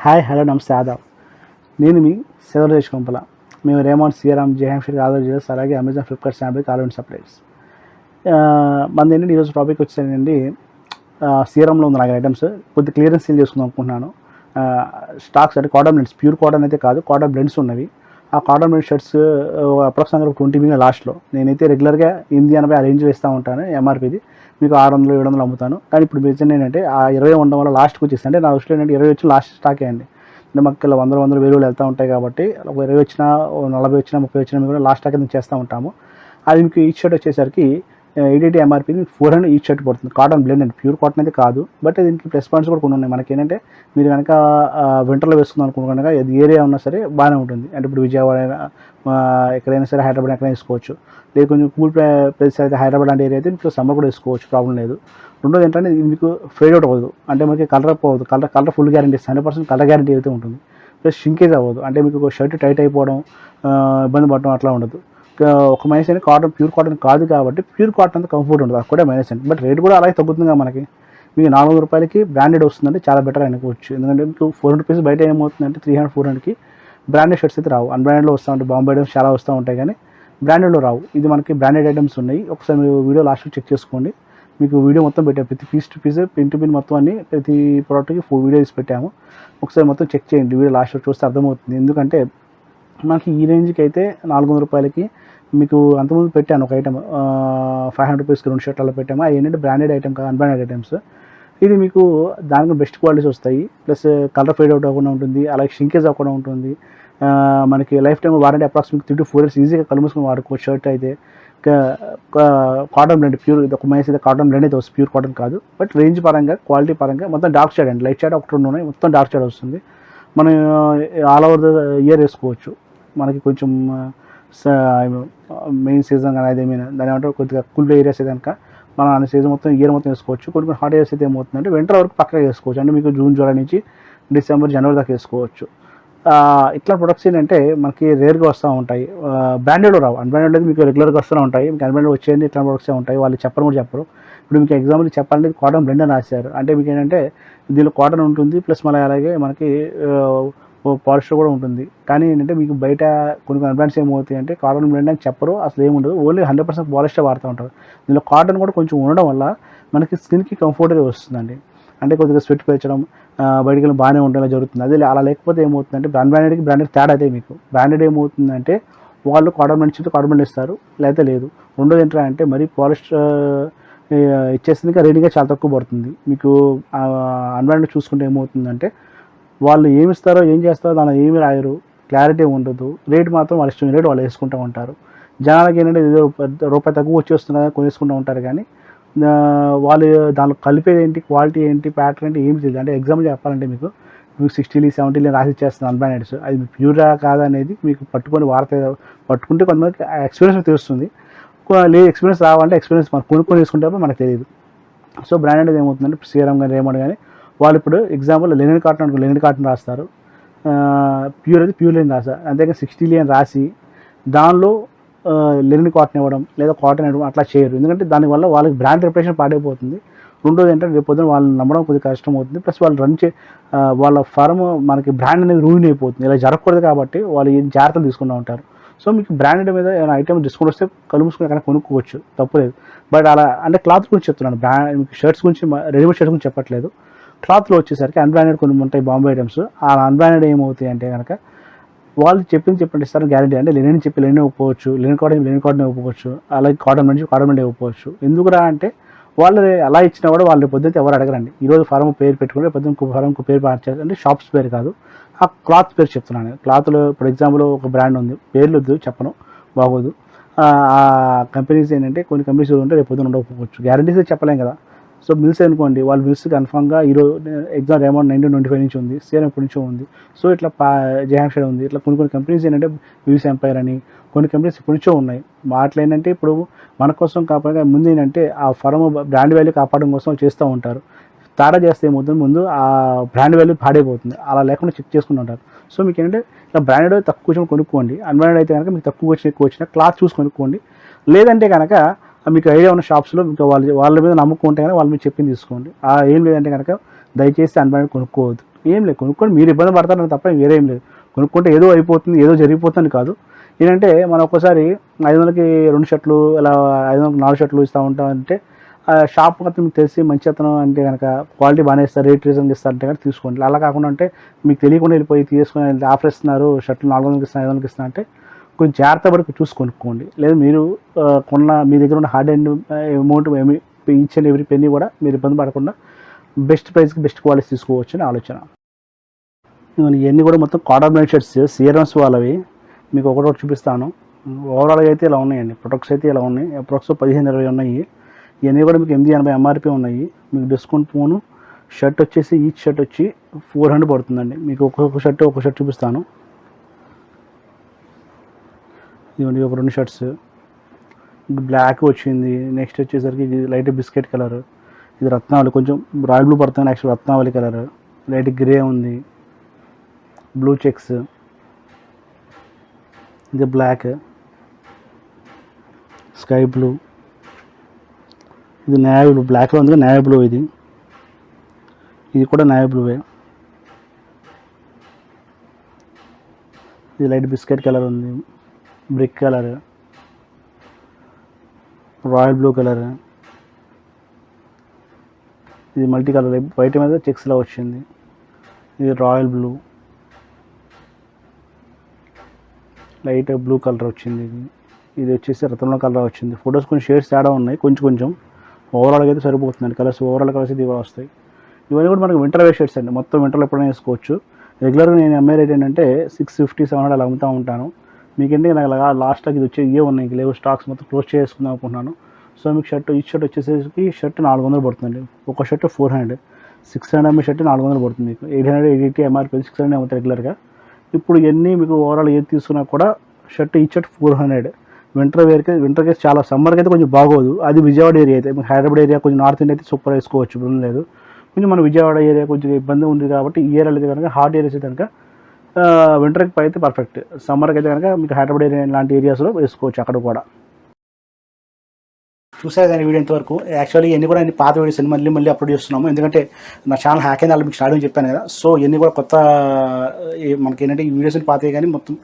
Hi hello నమస్తే ఆదాబ్. నేను మీ శివరాజ్ కొంపల. మేము రేమాండ్ సిఆర్ఎం జేఎంషీ ఆధార్ జ్యూస్ అలాగే Amazon Flipkart Snapdeal all and supplies. మనది ఏంటంటే ఈరోజు టాపిక్ వచ్చేసండి సిఆర్ఎంలో ఉంది నాకు ఐటమ్స్ కొద్ది క్లియరెన్స్ సేల్ చేసుకుందాం అనుకుంటున్నాను. స్టాక్స్ అంటే కాటన్ బ్లెండ్స్, ప్యూర్ కాటన్ అయితే కాదు, కాటన్ బ్లెండ్స్ ఉన్నవి. ఆ కాటన్ బ్లెండ్ షర్ట్స్ అప్రాక్సిమేట్గా 20 మిలియన్ లాస్ట్లో. నేనైతే రెగ్యులర్గా 880 ఆ రేంజ్ వేస్తూ ఉంటాను. ఎంఆర్పీది మీకు 600 700 అమ్ముతాను. కానీ ఇప్పుడు బిజినెస్ ఏంటంటే ఆ 20 ఉండడం వల్ల లాస్ట్కి వచ్చేసి అంటే నా దృష్టిలో ఏంటంటే 20 వచ్చి లాస్ట్ స్టాకే అండి. అంటే మాకు ఇలా 100 వేలు వెళ్తూ ఉంటాయి కాబట్టి ఒక 20 వచ్చినా 40 వచ్చినా 30 వచ్చినా మేము కూడా లాస్ట్ స్టాక్ అయితే చేస్తూ ఉంటాము. అది మీకు ఈచ్ షర్ట్ వచ్చేసరికి 880 ఎంఆర్పీ 400 ఈచ్ షర్ట్ పడుతుంది. కాటన్ బ్లెండ్ అండి, ప్యూర్ కాటన్ అయితే కాదు. బట్ దీనికి ప్లస్ పాయింట్స్ కూడా కొన్ని ఉన్నాయి. మనకి ఏంటంటే మీరు కనుక వింటర్లో వేసుకుందాం అనుకుంటే కనుక అది ఏరియా ఉన్నా సరే బాగానే ఉంటుంది. అంటే ఇప్పుడు విజయవాడ ఎక్కడైనా సరే, హైదరాబాద్ ఎక్కడైనా వేసుకోవచ్చు. లేదు కొంచెం కూల్ ప్లేస్ అయితే హైదరాబాద్ అంటే ఏరియా అయితే మీకు సమ్మర్ కూడా వేసుకోవచ్చు, ప్రాబ్లం లేదు. రెండోది ఏంటంటే ఇది మీకు ఫేడ్ అవుట్ అవ్వదు, అంటే మనకి కలర్ పోవద్దు. కలర్ ఫుల్ గ్యారంటీ ఇస్తుంది, 100% కలర్ గ్యారంటీ అయితే ఉంటుంది. ప్లస్ షింకేజ్ అవ్వదు, అంటే మీకు ఒక షర్ట్ టైట్ అయిపోవడం, ఇబ్బంది పడడం అట్లా ఉండదు. ఒక మైనస్ అయితే కాటన్ ప్యూర్ కాటన్ కాదు కాబట్టి ప్యూర్ కాటన్ అంతా కంఫర్ట్ ఉంటుంది, అది కూడా మైనస్ అండి. బట్ రేట్ కూడా అలాగే తగ్గుతుంది మనకి. మీకు 400 రూపాయలకి బ్రాండెడ్ వస్తుందంటే చాలా బెటర్ అనుకోవచ్చు. ఎందుకంటే మీకు 400 రూపీస్ బయట ఏమవుతుందంటే 300 400కి బ్రాండెడ్ షర్ట్స్ అయితే రావు. అన్బ్రాండెడ్లో వస్తూ ఉంటాయి, బాంబే ఐటమ్స్ చాలా వస్తూ ఉంటాయి, కానీ బ్రాండెడ్లో రావు. ఇది మనకి బ్రాండెడ్ ఐటమ్స్ ఉన్నాయి. ఒకసారి మీరు వీడియో లాస్ట్లో చెక్ చేసుకోండి. మీకు వీడియో మొత్తం పెట్టాము, ప్రతి piece to piece pin to pin మొత్తం అన్ని ప్రతి ప్రోడక్ట్కి 4 వీడియోస్ పెట్టాము. ఒకసారి మొత్తం చెక్ చేయండి, వీడియో లాస్ట్లో చూస్తే అర్థమవుతుంది. ఎందుకంటే మనకి ఈ రేంజ్కి అయితే 400 రూపాయలకి మీకు అంతకుముందు పెట్టాను ఒక ఐటమ్ 500 రూపీస్కి 2 షర్ట్లు పెట్టాము. అవి ఏంటంటే బ్రాండెడ్ ఐటమ్ కాదు, అన్బ్రాండెడ్ ఐటమ్స్. ఇది మీకు దానికి బెస్ట్ క్వాలిటీస్ వస్తాయి, ప్లస్ కలర్ ఫేడ్ అవుట్ అవ్వకుండా ఉంటుంది, అలాగే షింకేజ్ అవ్వకుండా ఉంటుంది. మనకి life time warranty approximate 3 to 4 years ఈజీగా కలుముసుకొని వాడుకోవచ్చు. షర్ట్ అయితే కాటన్ బ్లెండ్ ప్యూర్, ఇది ఒక మైనస్ అయితే కాటన్ బ్లెండ్ అయితే వస్తుంది, ప్యూర్ కాటన్ కాదు. బట్ రేంజ్ పరంగా క్వాలిటీ పరంగా మొత్తం డార్క్ షేడ్ అండి, లైట్ షేడ్ ఒకటి 2 ఉన్నాయి, మొత్తం డార్క్ షేడ్ వస్తుంది. మనం ఆల్ ఓవర్ ద ఇయర్ వేసుకోవచ్చు. మనకి కొంచెం మెయిన్ సీజన్ కానీ అదేమైనా దాని ఏమంటే కొద్దిగా కూల్ ఏరియాస్ అయితే కనుక మనం అన్ని సీజన్ మొత్తం ఇయర్ మొత్తం వేసుకోవచ్చు. కొన్ని హాట్ ఏరియాస్ అయితే ఏమవుతుందంటే వింటర్ వరకు పక్కగా వేసుకోవచ్చు. అంటే మీకు జూన్ జూలై నుంచి డిసెంబర్ జనవరి దాకా వేసుకోవచ్చు. ఇట్లా ప్రొడక్ట్స్ ఏంటంటే మనకి రేర్గా వస్తూ ఉంటాయి, బ్రాండెడ్లో రావు. అన్బ్రాండెడ్ అయితే మీకు రెగ్యులర్గా వస్తూనే ఉంటాయి. మీకు అన్బ్రాండెడ్ వచ్చేది ఇట్లా ప్రొడక్ట్సే ఉంటాయి, వాళ్ళు చెప్పరు కూడా చెప్పరు. ఇప్పుడు మీకు ఎగ్జాంపుల్ చెప్పాలంటే కాటన్ బ్లెండ్ అని రాశారు, అంటే మీకు ఏంటంటే దీనిలో కాటన్ ఉంటుంది, ప్లస్ మళ్ళీ అలాగే మనకి పాలిస్టర్ కూడా ఉంటుంది. కానీ ఏంటంటే మీకు బయట కొన్ని అన్బ్రాండ్స్ ఏమవుతాయి అంటే కాటన్ బ్లెండ్ అని చెప్పరు, అసలు ఏముండదు, ఓన్లీ 100% పాలిస్టర్ వాడుతూ ఉంటారు. దీనిలో కాటన్ కూడా కొంచెం ఉండడం వల్ల మనకి స్కిన్కి కంఫర్ట్గా వస్తుందండి. అంటే కొద్దిగా స్వెట్ పెంచడం, బయటికి వెళ్ళి బాగానే ఉండేలా జరుగుతుంది. అదే అలా లేకపోతే ఏమవుతుందంటే అన్బ్రాండెడ్కి బ్రాండెడ్ తేడా అయితే మీకు బ్రాండెడ్ ఏమవుతుందంటే వాళ్ళు కాటన్ బ్లెండ్ కాటన్ బ్లెండ్ ఇస్తారు, లేకపోతే లేదు. రెండోది ఏంటంటే మరి పాలిస్టర్ ఇచ్చేస్తుంది, ఇంకా రెడీగా చాలా తక్కువ పడుతుంది. మీకు అన్బ్రాండెడ్ చూసుకుంటే ఏమవుతుందంటే వాళ్ళు ఏమి ఇస్తారో ఏం చేస్తారో దానిలో ఏమి రాయరు, క్లారిటీ ఉండదు. రేట్ మాత్రం వాళ్ళ ఇష్టం రేటు వాళ్ళు వేసుకుంటూ ఉంటారు. జనాలకి ఏంటంటే ఏదో రూపాయి తక్కువ వచ్చేస్తున్నా కొనేసుకుంటూ ఉంటారు, కానీ వాళ్ళు దానిలో కలిపేది ఏంటి, క్వాలిటీ ఏంటి, ప్యాటర్న్ ఏంటి ఏమి తెలియదు. అంటే ఎగ్జాంపుల్ చెప్పాలంటే మీకు 60 70 రాసి ఇచ్చేస్తుంది అన్బ్రాండెడ్స్. అది ప్యూరా కాదనేది మీకు పట్టుకుంటే కొంతమందికి ఎక్స్పీరియన్స్ తెలుస్తుంది. లేదు ఎక్స్పీరియన్స్ రావాలంటే ఎక్స్పీరియన్స్ మనం కొనుక్కొని వేసుకుంటే మనకు తెలియదు. సో బ్రాండెడ్ ఏమవుతుందంటే సిఆర్ఎం కానీ రేమండ్ కానీ వాళ్ళు ఇప్పుడు ఎగ్జాంపుల్ లెనిన్ కాటన్ అనుకో, లెనిన్ కాటన్ రాస్తారు, ప్యూర్ అయితే ప్యూర్ లెనిన్ రాస్తారు. అంతేగా 60 అని రాసి దానిలో లెనిన్ కాటన్ ఇవ్వడం లేదా కాటన్ ఇవ్వడం అట్లా చేయరు. ఎందుకంటే దానివల్ల వాళ్ళకి బ్రాండ్ రెప్యుటేషన్ పాడైపోతుంది. రెండోది ఏంటంటే రేపు పొద్దున వాళ్ళని నమ్మడం కొద్దిగా కష్టం అవుతుంది. ప్లస్ వాళ్ళు వాళ్ళ ఫర్మ్ మనకి బ్రాండ్ అనేది రూయిన్ అయిపోతుంది. ఇలా జరగకూడదు కాబట్టి వాళ్ళు జాగ్రత్తలు తీసుకుంటూ ఉంటారు. సో మీకు బ్రాండెడ్ మీద ఏమైనా ఐటమ్ డిస్కౌంట్ వస్తే కలుముసుకుని ఎక్కడ కొనుక్కోవచ్చు, తప్పులేదు. బట్ అలా అంటే క్లాత్ గురించి చెప్తున్నాను, మీకు షర్ట్స్ గురించి, రెడీమేడ్ షర్ట్స్ గురించి చెప్పట్లేదు. క్లాత్లో వచ్చేసరికి అన్బ్రాండెడ్ కొన్ని ఉంటాయి బాంబే ఐటమ్స్. ఆ అన్బ్రాండెడ్ ఏమవుతాయి అంటే కనుక వాళ్ళు చెప్పండి ఇస్తారని గ్యారంటీ. అంటే లెనిన్ చెప్పి లెనిన్ ఇవ్వకపోవచ్చు, లెనిన్ కాటన్ ఇవ్వకపోవచ్చు, అలాగే కాటన్ బ్లెండ్ ఇవ్వకపోవచ్చు. ఎందుకురా అంటే వాళ్ళు అలా ఇచ్చినా కూడా వాళ్ళు పొద్దున్న ఎవరు అడగరండి. ఈరోజు ఫారం పేరు పెట్టుకుంటే పొద్దున్న ఫారంకు పేరు మార్చారు, అంటే షాప్స్ పేరు కాదు, ఆ క్లాత్ పేరు చెప్తున్నాను. క్లాత్లో ఇప్పుడు ఎగ్జాంపుల్ ఒక బ్రాండ్ ఉంది, పేర్లు వద్దు చెప్పను, బాగోదు. ఆ కంపెనీస్ ఏంటంటే కొన్ని కంపెనీస్ ఉంటే రేపు పొద్దున ఉండకపోవచ్చు, గ్యారంటీస్ చెప్పలేం కదా. సో మిల్స్ అనుకోండి, వాళ్ళ మిల్స్ కన్ఫామ్గా ఈరోజు ఎగ్జామ్ అమౌంట్ 1925 నుంచి ఉంది, సిఆర్ ఎప్పటి నుంచో ఉంది. సో ఇట్లా జేహాంషడ్ ఉంది, ఇట్లా కొన్ని కంపెనీస్ ఏంటంటే యూస్ ఎంపైర్ అని కొన్ని కంపెనీస్ ఇప్పటి నుంచో ఉన్నాయి. వాటిలో ఏంటంటే ఇప్పుడు మన కోసం కాపాడే ముందు ఏంటంటే ఆ ఫర్మ్ బ్రాండ్ వాల్యూ కాపాడడం కోసం చేస్తూ ఉంటారు. తారా చేస్తే ఏమవుతుంది, ముందు ఆ బ్రాండ్ వాల్యూ పాడైపోతుంది. అలా లేకుండా చెక్ చేసుకుని ఉంటారు. సో మీకు ఏంటంటే ఇలా బ్రాండెడ్ తక్కువ వచ్చిన కొనుక్కోండి, అన్బ్రాండెడ్ అయితే కనుక మీకు తక్కువ వచ్చిన ఎక్కువ వచ్చిన క్లాత్ చూసి కొనుక్కోండి. లేదంటే కనుక మీకు ఐడియా ఉన్న షాప్స్లో మీకు వాళ్ళ మీద నమ్మకం ఉంటే కనుక వాళ్ళు మీరు చెప్పింది తీసుకోండి. ఏం లేదంటే కనుక దయచేసి అన్బ్రాండెడ్ కొనుక్కోవద్దు. ఏం లేదు, కొనుక్కొని మీరు ఇబ్బంది పడతారని తప్ప వేరే ఏం లేదు. కొనుక్కుంటే ఏదో అయిపోతుంది, ఏదో జరిగిపోతుంది కాదు. ఏంటంటే మనం ఒక్కసారి 500కి 2 షర్ట్లు ఇలా 500కి 4 షర్ట్లు ఇస్తూ ఉంటామంటే షాప్ అతను మీకు తెలిసి మంచి అతను అంటే కనుక క్వాలిటీ బాగానే ఇస్తారు, రేట్ రీజన్ ఇస్తారంటే కనుక తీసుకోండి. అలా కాకుండా అంటే మీకు తెలియకుండా వెళ్ళిపోయి తీసుకొని ఆఫర్ ఇస్తున్నారు, షర్ట్లు 400కి ఇస్తున్నారు, 500కి ఇస్తున్నారు అంటే కొంచెం జాగ్రత్త పడి చూసి కొనుక్కోండి. లేదా మీరు మీ దగ్గర ఉన్న hard and amount each and every penny కూడా మీరు ఇబ్బంది పడకుండా బెస్ట్ ప్రైస్కి బెస్ట్ క్వాలిటీ తీసుకోవచ్చు అని ఆలోచన. ఇవన్నీ కూడా మొత్తం కాటన్ బ్రాండ్ షర్ట్స్ సీరమ్స్ వాళ్ళవి మీకు ఒకటి చూపిస్తాను. ఓవరాల్గా అయితే ఇలా ఉన్నాయండి. ప్రొడక్ట్స్ అయితే ఇలా ఉన్నాయి. అప్రాక్స్ 15-20 ఉన్నాయి. ఇవన్నీ కూడా మీకు 880 ఎంఆర్పీ ఉన్నాయి. మీకు డిస్కౌంట్ పోను షర్ట్ వచ్చేసి ఈచ్ షర్ట్ వచ్చి 400 పడుతుందండి. మీకు ఒక్కొక్క షర్ట్ చూపిస్తాను. ఇవన్నీ ఒక 2 షర్ట్స్ బ్లాక్ వచ్చింది. నెక్స్ట్ వచ్చేసరికి ఇది లైట్ బిస్కెట్ కలర్, ఇది రత్నావళి, కొంచెం రాయల్ బ్లూ పడుతుంది, యాక్చువల్ రత్నావళి కలర్, లైట్ గ్రే ఉంది, బ్లూ చెక్స్, ఇది బ్లాక్, స్కై బ్లూ, ఇది నేవీ బ్లూ, బ్లాక్లో ఉంది నేవీ బ్లూ, ఇది కూడా నేవీ బ్లూవే, ఇది లైట్ బిస్కెట్ కలర్ ఉంది, brick colour, royal blue colour, ఇది మల్టీ కలర్ వైట్ మీద చెక్స్లా వచ్చింది, ఇది royal blue, light blue colour వచ్చింది, ఇది వచ్చేసి రత్నంలో కలర్ వచ్చింది. ఫొటోస్ కొంచెం షేడ్స్ తేడా ఉన్నాయి, కొంచెం ఓవరాల్గా అయితే సరిపోతుందండి. కలర్స్ ఓవరాల్ కలర్స్ ఇది వస్తాయి. ఇవన్నీ కూడా మనకు వింటర్ వేర్ షర్ట్స్ అండి. మొత్తం వింటర్లో ఎప్పుడైనా వేసుకోవచ్చు. రెగ్యులర్గా నేను అమ్మే రేట్ ఏంటంటే 650-700 అలా అమ్ముతూ ఉంటాను. మీకంటే నాకు లాస్ట్కి ఇది వచ్చే ఉన్నాయి, ఇంక లేవు స్టాక్స్ మొత్తం క్లోజ్ చేసుకుందాం అనుకుంటున్నాను. సో మీకు ఈ షర్ట్ వచ్చేసరికి షర్ట్ 400 పడుతుందండి. ఒక షర్ట్ 400, 600 ఎంఎం షర్ట్ 400 పడుతుంది. మీకు 880 ఎంఆర్పీ 600 అమ్ముతాయి రెగ్యులర్గా. ఇప్పుడు ఇవన్నీ మీకు ఓవరాల్ ఏది తీసుకున్నా కూడా షర్ట్ ఈ షర్ట్ 400. వింటర్కి చాలా, సమ్మర్కి అయితే కొంచెం బాగోదు. అది విజయవాడ ఏరియా అయితే, మీకు హైదరాబాద్ ఏరియా కొంచెం నార్త్ ఇండియా అయితే సూపర్ వేసుకోవచ్చు, ఇబ్బంది లేదు. కొంచెం మన విజయవాడ ఏరియా కొంచెం ఇబ్బంది ఉంది కాబట్టి ఈ ఏరియాలో అయితే కనుక హాట్ ఏరియాస్ అయితే కనుక వింటర్కి అయితే పర్ఫెక్ట్. సమ్మర్కి అయితే కనుక మీకు హైదరాబాద్ ఏరియా లాంటి ఏరియాస్లో వేసుకోవచ్చు అక్కడ కూడా. చూసారు కానీ వీడియో ఇంతవరకు. యాక్చువల్లీ ఇవన్నీ కూడా పాత వీడియోస్ అన్ని మళ్ళీ అప్లోడ్ చేస్తున్నాము, ఎందుకంటే నా ఛానల్ హ్యాక్ అయిన వాళ్ళు మీకు స్టార్టింగ్ చెప్పాను కదా. సో ఇవన్నీ కూడా కొత్త మనకి ఏంటంటే ఈ వీడియోస్ పాతవి కానీ మొత్తం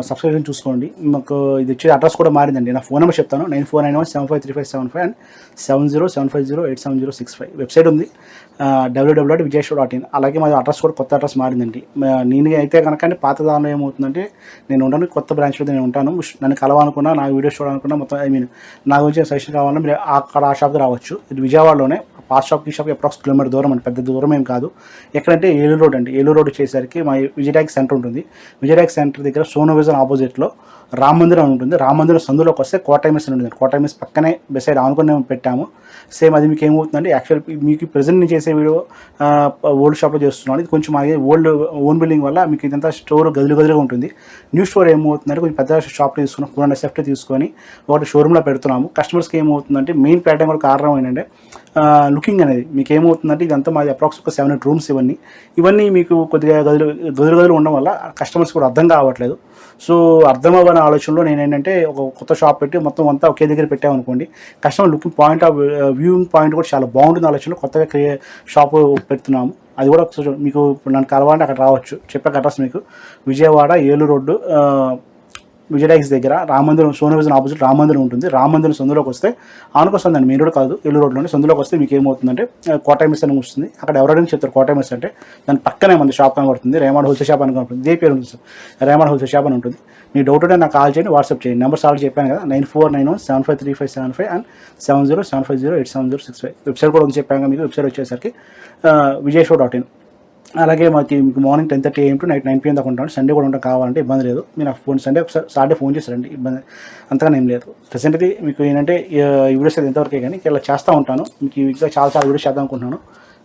సబ్స్క్రిప్షన్ చూసుకోండి. మాకు ఇది వచ్చే అడ్రస్ కూడా మారిందండి. నా ఫోన్ నెంబర్ చెప్తాను, 9491753575 అండ్ 7075087065. వెబ్సైట్ ఉంది www.vijayshop.in. అలాగే మాది అడ్రస్ కూడా కొత్త అడ్రస్ మారిందండి. నేను అయితే కనుక పాత దానిలో ఏమవుతుందంటే నేను ఉండను, కొత్త బ్రాంచ్లో నేను ఉంటాను. నన్ను కలవాలనుకున్నా, నా వీడియోస్ చూడాలనుకున్నా, మొత్తం నా గురించి సజెషన్ కావాలన్నా మీరు అక్కడ ఆ షాప్కి రావచ్చు. ఇది విజయవాడలోనే. పాస్ షాప్కి ఈ షాప్కి అప్రాక్స్ కిలోమీటర్ దూరం అండి, పెద్ద దూరం ఏం కాదు. ఎక్కడంటే ఏలూరు రోడ్ అండి. ఏలూరు రోడ్ వచ్చేసరికి మా విజయటాక్స్ సెంటర్ ఉంటుంది. విజయటాక్స్ సెంటర్ దగ్గర సోనో విజన్ ఆపోజిట్లో రామ మందిరం ఉంటుంది. రామ మందిరం సందులోకి వస్తే కోటైమిస్ అని ఉంటుంది. కోటైమిస్ పక్కనే బెసైడ్ ఆనుకుని పెట్టాము. సేమ్ అది మీకు ఏమవుతుందండి, యాక్చువల్ మీకు ప్రజెంట్ నేను చేసే వీడియో ఓల్డ్ షాప్లో చేస్తున్నాను. ఇది కొంచెం మాది ఓన్ బిల్డింగ్ వల్ల మీకు ఇదంతా స్టోర్ గదులుగా ఉంటుంది. న్యూ స్టోర్ ఏమవుతుందంటే కొంచెం పెద్ద షాప్లో తీసుకున్నాం, 200 సెఫ్ట్ తీసుకొని ఒకటి షోరూమ్లో పెడుతున్నాము. కస్టమర్స్కి ఏమవుతుందంటే మెయిన్ ప్యాటర్న్ కూడా కారణం ఏంటంటే లుకింగ్ అనేది. మీకు ఏమవుతుందంటే ఇదంతా మాది అప్రాక్స్ ఒక 7 రూమ్స్. ఇవన్నీ మీకు కొద్దిగా గదులు ఉండడం వల్ల కస్టమర్స్ కూడా అర్థం కావట్లేదు. సో అర్థం అవ్వని ఆలోచనలో నేను ఏంటంటే ఒక కొత్త షాప్ పెట్టి మొత్తం అంతా ఒకే దగ్గర పెట్టామనుకోండి, customer looking point of viewing point కూడా చాలా బాగుంటుంది ఆలోచనలో కొత్తగా షాపు పెడుతున్నాము. అది కూడా మీకు నన్ను కలవాలంటే అక్కడ రావచ్చు. చెప్పాక అడ్రస్ మీకు విజయవాడ ఏలూరు రోడ్డు విజయటాక్స్ దగ్గర రామందిరం, సోనో విజన్ ఆపోజిట్ రామందిరం ఉంటుంది. రామందిరం సందులోకి వస్తే ఆనుకొస్తుందండి, మెయిన్ రోడ్ కాదు, ఏలూరు రోడ్లోనే. సందులోకి వస్తే మీకు ఏమవుతుందంటే కోటైమిస్ అని వస్తుంది. అక్కడ ఎవరైనా చెప్తారు కోటైమిస్ అంటే, దాని పక్కనే మన షాప్ కనబడుతుంది, రేమాడ్ హోల్సేల్ షాప్ అని కనబడుతుంది. ఇదే పేరు ఉంటుంది సార్, రేమాడ్ హోల్సేల్ షాప్ అని ఉంటుంది. మీ డౌట్ ఉంటే నాకు కాల్ చేయండి, వాట్సాప్ చేయండి. నెంబర్స్ ఆల్రెడీ చెప్పాను కదా, 9491753575 అండ్ 7075087065. వెబ్సైట్ కూడా ఉంది చెప్పాను మీకు. వెబ్సైట్ వచ్చేసరికి vijayshop.in. అలాగే మాకు morning 10:30 AM to night 9 PM దాకా ఉంటాను. సండే కూడా ఉంటాం, కావాలంటే ఇబ్బంది లేదు. మీరు నాకు సండే ఒకసారి సాటర్డే ఫోన్ చేస్తారండి, ఇబ్బంది అంతగానే ఏం లేదు. ప్రెసెంట్ అయితే మీకు ఏంటంటే ఈ వీడియోస్ అయితే ఎంతవరకే కానీ ఇలా చేస్తూ ఉంటాను. మీకు ఇంకా చాలా వీడియోస్ చేద్దాం అనుకుంటున్నాను.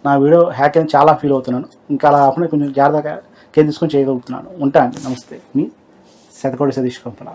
నా వీడియో హ్యాక్ అని చాలా ఫీల్ అవుతున్నాను. ఇంకా అలా కాకుండా కొంచెం జాగ్రత్తగా కేర్ తీసుకొని చేయగలుగుతున్నాను. ఉంటా అండి, నమస్తే. మీ శతకోటి సతీష్ కంపన.